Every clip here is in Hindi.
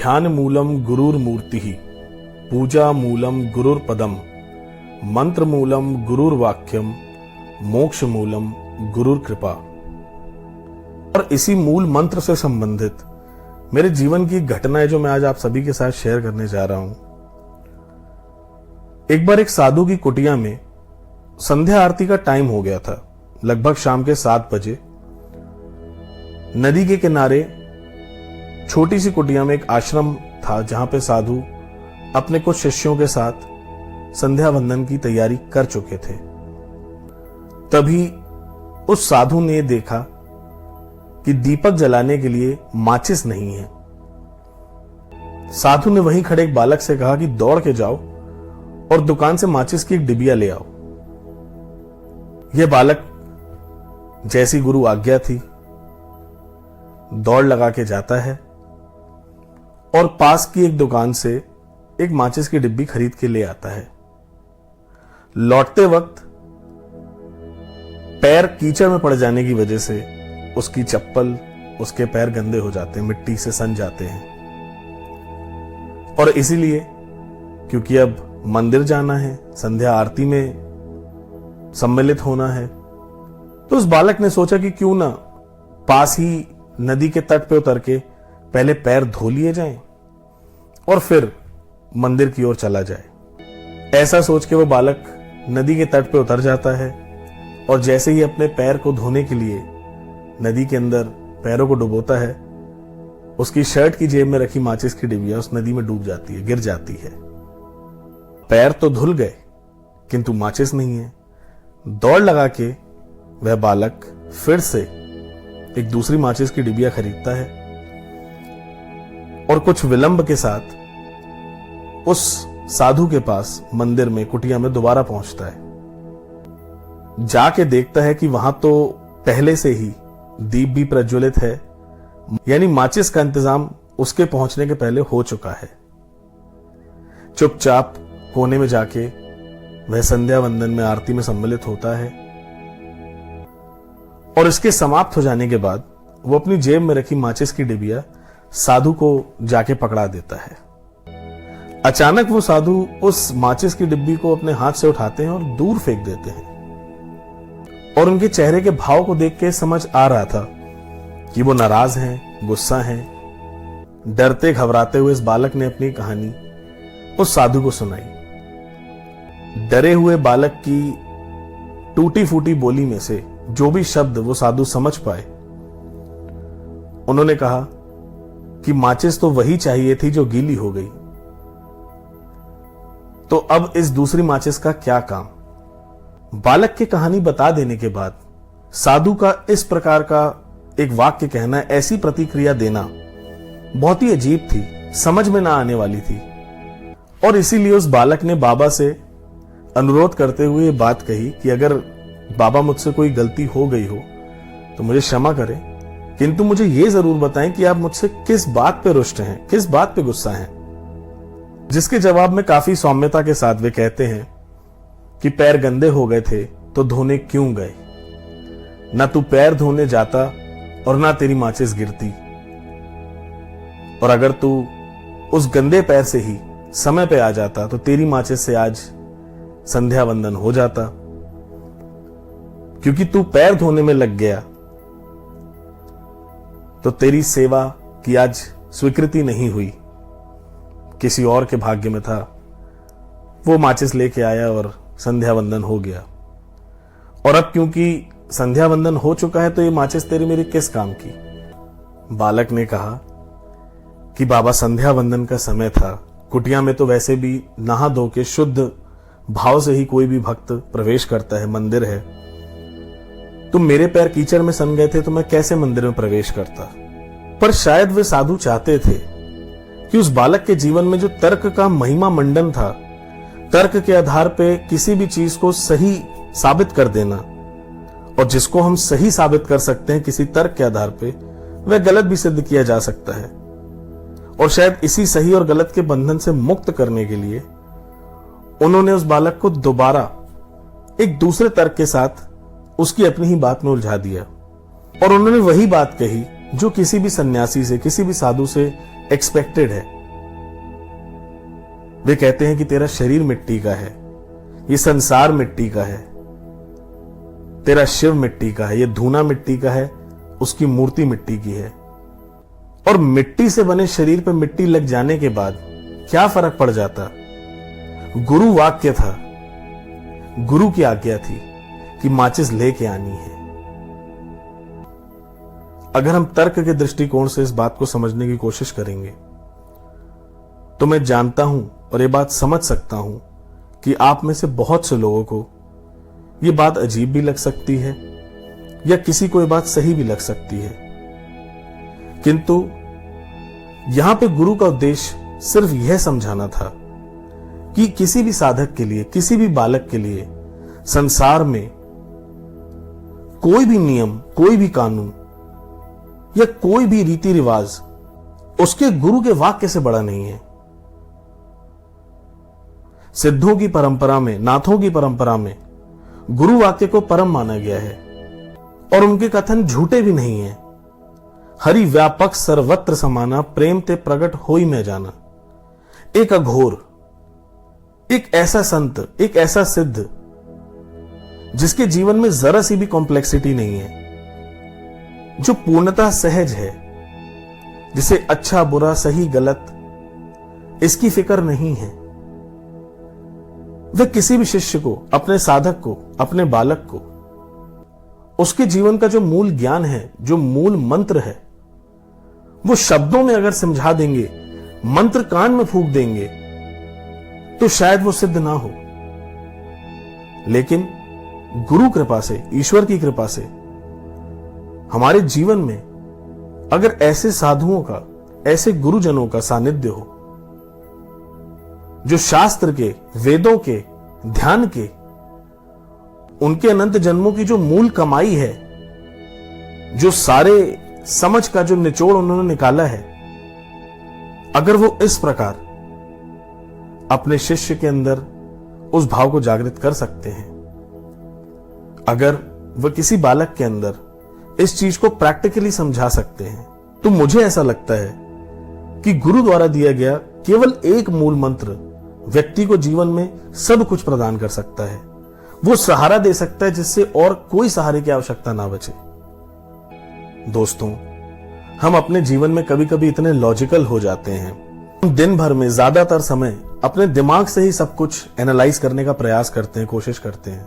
ध्यान मूलम गुरुर मूर्ति, पूजा मूलम गुरुर पदम, मंत्र मूलम गुरुर वाक्यम, मोक्ष मूलम गुरुर कृपा। और इसी मूल मंत्र से संबंधित मेरे जीवन की घटना है जो मैं आज आप सभी के साथ शेयर करने जा रहा हूं। एक बार एक साधु की कुटिया में संध्या आरती का टाइम हो गया था, लगभग शाम के 7 बजे। नदी के किनारे छोटी सी कुटिया में एक आश्रम था जहां पे साधु अपने कुछ शिष्यों के साथ संध्या वंदन की तैयारी कर चुके थे। तभी उस साधु ने देखा कि दीपक जलाने के लिए माचिस नहीं है। साधु ने वहीं खड़े एक बालक से कहा कि दौड़ के जाओ और दुकान से माचिस की एक डिबिया ले आओ। यह बालक जैसी गुरु आज्ञा थी दौड़ लगा के जाता है और पास की एक दुकान से एक माचिस की डिब्बी खरीद के ले आता है। लौटते वक्त पैर कीचड़ में पड़ जाने की वजह से उसकी चप्पल, उसके पैर गंदे हो जाते हैं, मिट्टी से सन जाते हैं। और इसीलिए क्योंकि अब मंदिर जाना है, संध्या आरती में सम्मिलित होना है, तो उस बालक ने सोचा कि क्यों ना पास ही नदी के तट पे उतर के पहले पैर धो लिए जाएं और फिर मंदिर की ओर चला जाए। ऐसा सोच के वो बालक नदी के तट पे उतर जाता है और जैसे ही अपने पैर को धोने के लिए नदी के अंदर पैरों को डुबोता है, उसकी शर्ट की जेब में रखी माचिस की डिबिया उस नदी में डूब जाती है, गिर जाती है। पैर तो धुल गए किंतु माचिस नहीं है। दौड़ लगा के वह बालक फिर से एक दूसरी माचिस की डिबिया खरीदता है और कुछ विलंब के साथ उस साधु के पास मंदिर में, कुटिया में दोबारा पहुंचता है। जाके देखता है कि वहां तो पहले से ही दीप भी प्रज्वलित है, यानी माचिस का इंतजाम उसके पहुंचने के पहले हो चुका है। चुपचाप कोने में जाके वह संध्या वंदन में, आरती में सम्मिलित होता है और इसके समाप्त हो जाने के बाद वो अपनी जेब में रखी माचिस की डिबिया साधु को जाके पकड़ा देता है। अचानक वो साधु उस माचिस की डिब्बी को अपने हाथ से उठाते हैं और दूर फेंक देते हैं। और उनके चेहरे के भाव को देख के समझ आ रहा था कि वो नाराज हैं, गुस्सा हैं। डरते घबराते हुए इस बालक ने अपनी कहानी उस साधु को सुनाई। डरे हुए बालक की टूटी फूटी बोली में से जो भी शब्द वो साधु समझ पाए, उन्होंने कहा कि माचिस तो वही चाहिए थी जो गीली हो गई, तो अब इस दूसरी माचिस का क्या काम। बालक की कहानी बता देने के बाद साधु का इस प्रकार का एक वाक्य कहना, ऐसी प्रतिक्रिया देना बहुत ही अजीब थी, समझ में ना आने वाली थी। और इसीलिए उस बालक ने बाबा से अनुरोध करते हुए ये बात कही कि अगर बाबा मुझसे कोई गलती हो गई हो तो मुझे क्षमा करें, किंतु मुझे यह जरूर बताएं कि आप मुझसे किस बात पे रुष्ट हैं, किस बात पे गुस्सा हैं। जिसके जवाब में काफी सौम्यता के साथ वे कहते हैं कि पैर गंदे हो गए थे तो धोने क्यों गए, ना तू पैर धोने जाता और ना तेरी माचिस गिरती, और अगर तू उस गंदे पैर से ही समय पे आ जाता तो तेरी माचिस से आज संध्या वंदन हो जाता। क्योंकि तू पैर धोने में लग गया तो तेरी सेवा की आज स्वीकृति नहीं हुई, किसी और के भाग्य में था, वो माचिस लेके आया और संध्या वंदन हो गया। और अब क्योंकि संध्या वंदन हो चुका है तो ये माचिस तेरी मेरी किस काम की। बालक ने कहा कि बाबा संध्या वंदन का समय था, कुटिया में तो वैसे भी नहा धो के शुद्ध भाव से ही कोई भी भक्त प्रवेश करता है, मंदिर है। तुम मेरे पैर कीचड़ में सन गए थे तो मैं कैसे मंदिर में प्रवेश करता। पर शायद वे साधु चाहते थे कि उस बालक के जीवन में जो तर्क का महिमा मंडन था, तर्क के आधार पे किसी भी चीज को सही साबित कर देना, और जिसको हम सही साबित कर सकते हैं किसी तर्क के आधार पे, वह गलत भी सिद्ध किया जा सकता है। और शायद इसी सही और गलत के बंधन से मुक्त करने के लिए उन्होंने उस बालक को दोबारा एक दूसरे तर्क के साथ उसकी अपनी ही बात में उलझा दिया। और उन्होंने वही बात कही जो किसी भी सन्यासी से, किसी भी साधु से एक्सपेक्टेड है। वे कहते हैं कि तेरा शरीर मिट्टी का है, ये संसार मिट्टी का है, तेरा शिव मिट्टी का है, ये धूना मिट्टी का है, उसकी मूर्ति मिट्टी की है। और मिट्टी से बने शरीर पर मिट्टी लग जाने के बाद क्या फर्क पड़ जाता? गुरु वाक्य था, गुरु की आज्ञा थी कि माचिस लेके आनी है। अगर हम तर्क के दृष्टिकोण से इस बात को समझने की कोशिश करेंगे तो मैं जानता हूं और ये बात समझ सकता हूं कि आप में से बहुत से लोगों को ये बात अजीब भी लग सकती है या किसी को ये बात सही भी लग सकती है, किंतु यहां पे गुरु का उद्देश्य सिर्फ यह समझाना था कि किसी भी साधक के लिए, किसी भी बालक के लिए संसार में कोई भी नियम, कोई भी कानून या कोई भी रीति रिवाज उसके गुरु के वाक्य से बड़ा नहीं है। सिद्धों की परंपरा में, नाथों की परंपरा में गुरु वाक्य को परम माना गया है और उनके कथन झूठे भी नहीं है। हरि व्यापक सर्वत्र समाना, प्रेम ते प्रगट होई में जाना। एक अघोर, एक ऐसा संत, एक ऐसा सिद्ध जिसके जीवन में जरा सी भी कॉम्प्लेक्सिटी नहीं है, जो पूर्णतः सहज है, जिसे अच्छा बुरा सही गलत इसकी फिक्र नहीं है, वह किसी भी शिष्य को, अपने साधक को, अपने बालक को उसके जीवन का जो मूल ज्ञान है, जो मूल मंत्र है, वो शब्दों में अगर समझा देंगे, मंत्र कान में फूंक देंगे तो शायद वो सिद्ध ना हो। लेकिन गुरु कृपा से, ईश्वर की कृपा से हमारे जीवन में अगर ऐसे साधुओं का, ऐसे गुरुजनों का सानिध्य हो जो शास्त्र के, वेदों के, ध्यान के, उनके अनंत जन्मों की जो मूल कमाई है, जो सारे समझ का जो निचोड़ उन्होंने निकाला है, अगर वो इस प्रकार अपने शिष्य के अंदर उस भाव को जागृत कर सकते हैं, अगर वह किसी बालक के अंदर इस चीज को प्रैक्टिकली समझा सकते हैं, तो मुझे ऐसा लगता है कि गुरु द्वारा दिया गया केवल एक मूल मंत्र व्यक्ति को जीवन में सब कुछ प्रदान कर सकता है। वो सहारा दे सकता है जिससे और कोई सहारे की आवश्यकता ना बचे। दोस्तों, हम अपने जीवन में कभी कभी इतने लॉजिकल हो जाते हैं, हम दिन भर में ज्यादातर समय अपने दिमाग से ही सब कुछ एनालाइज करने का प्रयास करते हैं, कोशिश करते हैं।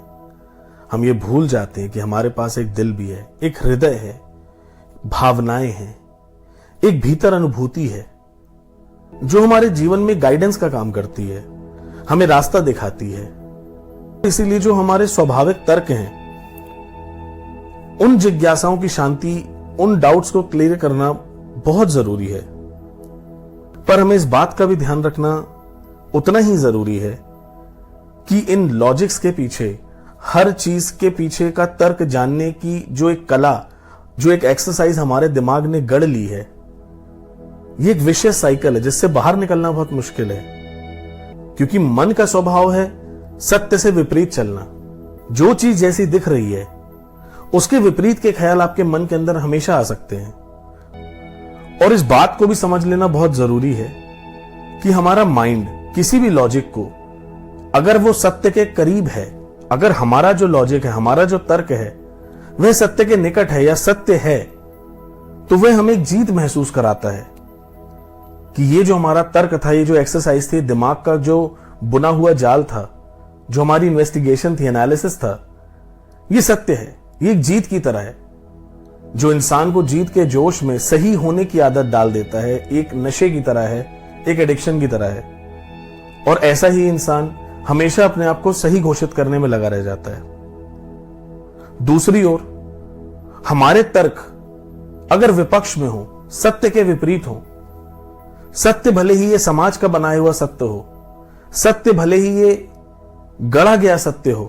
हम ये भूल जाते हैं कि हमारे पास एक दिल भी है, एक हृदय है, भावनाएं हैं, एक भीतर अनुभूति है जो हमारे जीवन में गाइडेंस का काम करती है, हमें रास्ता दिखाती है। इसीलिए जो हमारे स्वाभाविक तर्क हैं, उन जिज्ञासाओं की शांति, उन डाउट्स को क्लियर करना बहुत जरूरी है। पर हमें इस बात का भी ध्यान रखना उतना ही जरूरी है कि इन लॉजिक्स के पीछे, हर चीज के पीछे का तर्क जानने की जो एक कला, जो एक एक्सरसाइज हमारे दिमाग ने गढ़ ली है, ये एक विशेष साइकिल है जिससे बाहर निकलना बहुत मुश्किल है। क्योंकि मन का स्वभाव है सत्य से विपरीत चलना। जो चीज जैसी दिख रही है उसके विपरीत के ख्याल आपके मन के अंदर हमेशा आ सकते हैं। और इस बात को भी समझ लेना बहुत जरूरी है कि हमारा माइंड किसी भी लॉजिक को, अगर वो सत्य के करीब है, अगर हमारा जो लॉजिक है, हमारा जो तर्क है वह सत्य के निकट है या सत्य है, तो वह हमें जीत महसूस कराता है कि ये जो हमारा तर्क था, ये जो एक्सरसाइज थी, दिमाग का जो बुना हुआ जाल था, जो हमारी इन्वेस्टिगेशन थी, एनालिसिस था, ये सत्य है। ये एक जीत की तरह है जो इंसान को जीत के जोश में सही होने की आदत डाल देता है। एक नशे की तरह है, एक एडिक्शन की तरह है। और ऐसा ही इंसान हमेशा अपने आप को सही घोषित करने में लगा रह जाता है। दूसरी ओर हमारे तर्क अगर विपक्ष में हो, सत्य के विपरीत हो, सत्य भले ही ये समाज का बनाया हुआ सत्य हो, सत्य भले ही ये गढ़ा गया सत्य हो,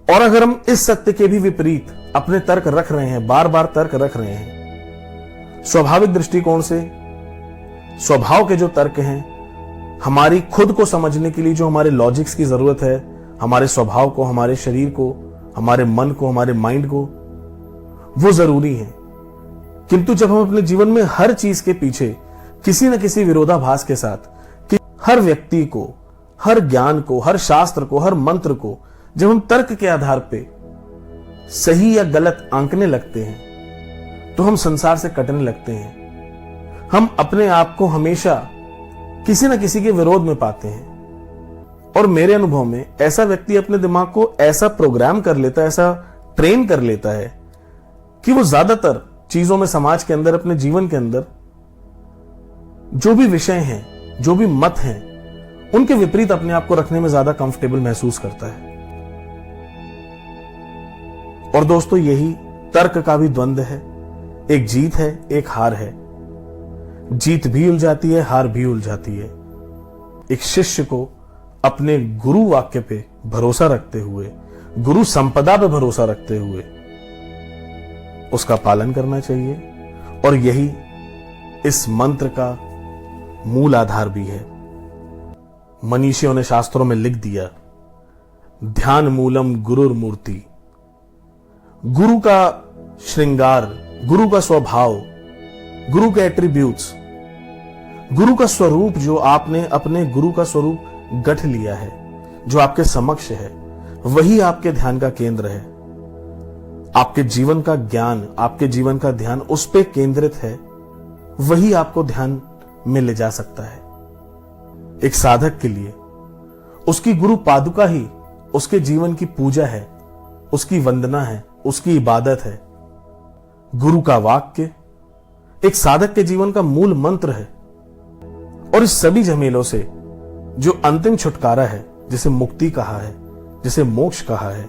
और अगर हम इस सत्य के भी विपरीत अपने तर्क रख रहे हैं, बार बार तर्क रख रहे हैं, स्वाभाविक दृष्टिकोण से स्वभाव के जो तर्क हैं, हमारी खुद को समझने के लिए जो हमारे लॉजिक्स की जरूरत है, हमारे स्वभाव को, हमारे शरीर को, हमारे मन को, हमारे माइंड को, वो जरूरी है। किंतु जब हम अपने जीवन में हर चीज के पीछे किसी न किसी विरोधाभास के साथ कि हर व्यक्ति को, हर ज्ञान को, हर शास्त्र को, हर मंत्र को जब हम तर्क के आधार पे सही या गलत आंकने लगते हैं तो हम संसार से कटने लगते हैं। हम अपने आप को हमेशा किसी न किसी के विरोध में पाते हैं। और मेरे अनुभव में ऐसा व्यक्ति अपने दिमाग को ऐसा प्रोग्राम कर लेता है, ऐसा ट्रेन कर लेता है कि वो ज्यादातर चीजों में, समाज के अंदर, अपने जीवन के अंदर जो भी विषय हैं, जो भी मत हैं, उनके विपरीत अपने आप को रखने में ज्यादा कंफर्टेबल महसूस करता है। और दोस्तों, यही तर्क का भी द्वंद्व है। एक जीत है, एक हार है। जीत भी उलझाती है, हार भी उलझाती है। एक शिष्य को अपने गुरु वाक्य पे भरोसा रखते हुए, गुरु संपदा पे भरोसा रखते हुए उसका पालन करना चाहिए। और यही इस मंत्र का मूल आधार भी है। मनीषियों ने शास्त्रों में लिख दिया, ध्यान मूलम गुरुर मूर्ति। गुरु का श्रृंगार, गुरु का स्वभाव, गुरु के एट्रीब्यूट्स, गुरु का स्वरूप जो आपने अपने गुरु का स्वरूप गढ़ लिया है, जो आपके समक्ष है, वही आपके ध्यान का केंद्र है। आपके जीवन का ज्ञान, आपके जीवन का ध्यान उस पे केंद्रित है, वही आपको ध्यान में ले जा सकता है। एक साधक के लिए उसकी गुरु पादुका ही उसके जीवन की पूजा है, उसकी वंदना है, उसकी इबादत है। गुरु का वाक्य एक साधक के जीवन का मूल मंत्र है। और इस सभी झमेलों से जो अंतिम छुटकारा है, जिसे मुक्ति कहा है, जिसे मोक्ष कहा है,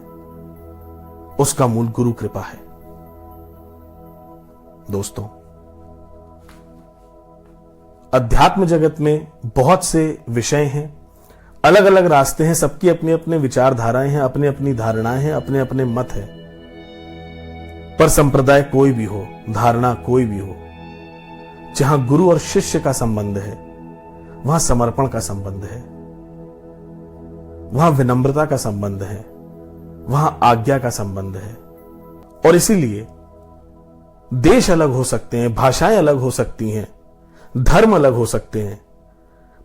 उसका मूल गुरु कृपा है। दोस्तों, अध्यात्म जगत में बहुत से विषय हैं, अलग अलग रास्ते हैं, सबकी अपनी अपनी विचारधाराएं हैं, अपनी अपनी धारणाएं हैं, अपने अपने मत हैं। पर संप्रदाय कोई भी हो, धारणा कोई भी हो, जहां गुरु और शिष्य का संबंध है, वहां समर्पण का संबंध है, वहां विनम्रता का संबंध है, वहां आज्ञा का संबंध है। और इसीलिए देश अलग हो सकते हैं, भाषाएं अलग हो सकती हैं, धर्म अलग हो सकते हैं,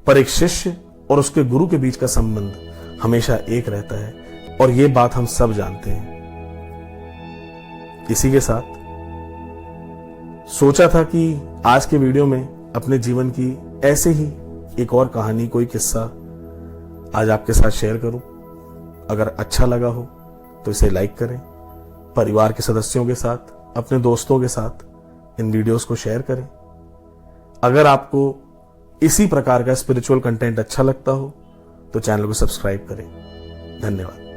पर एक शिष्य और उसके गुरु के बीच का संबंध हमेशा एक रहता है। और यह बात हम सब जानते हैं। इसी के साथ सोचा था कि आज के वीडियो में अपने जीवन की ऐसे ही एक और कहानी, कोई किस्सा आज आपके साथ शेयर करूं। अगर अच्छा लगा हो तो इसे लाइक करें, परिवार के सदस्यों के साथ, अपने दोस्तों के साथ इन वीडियोस को शेयर करें। अगर आपको इसी प्रकार का स्पिरिचुअल कंटेंट अच्छा लगता हो तो चैनल को सब्सक्राइब करें। धन्यवाद।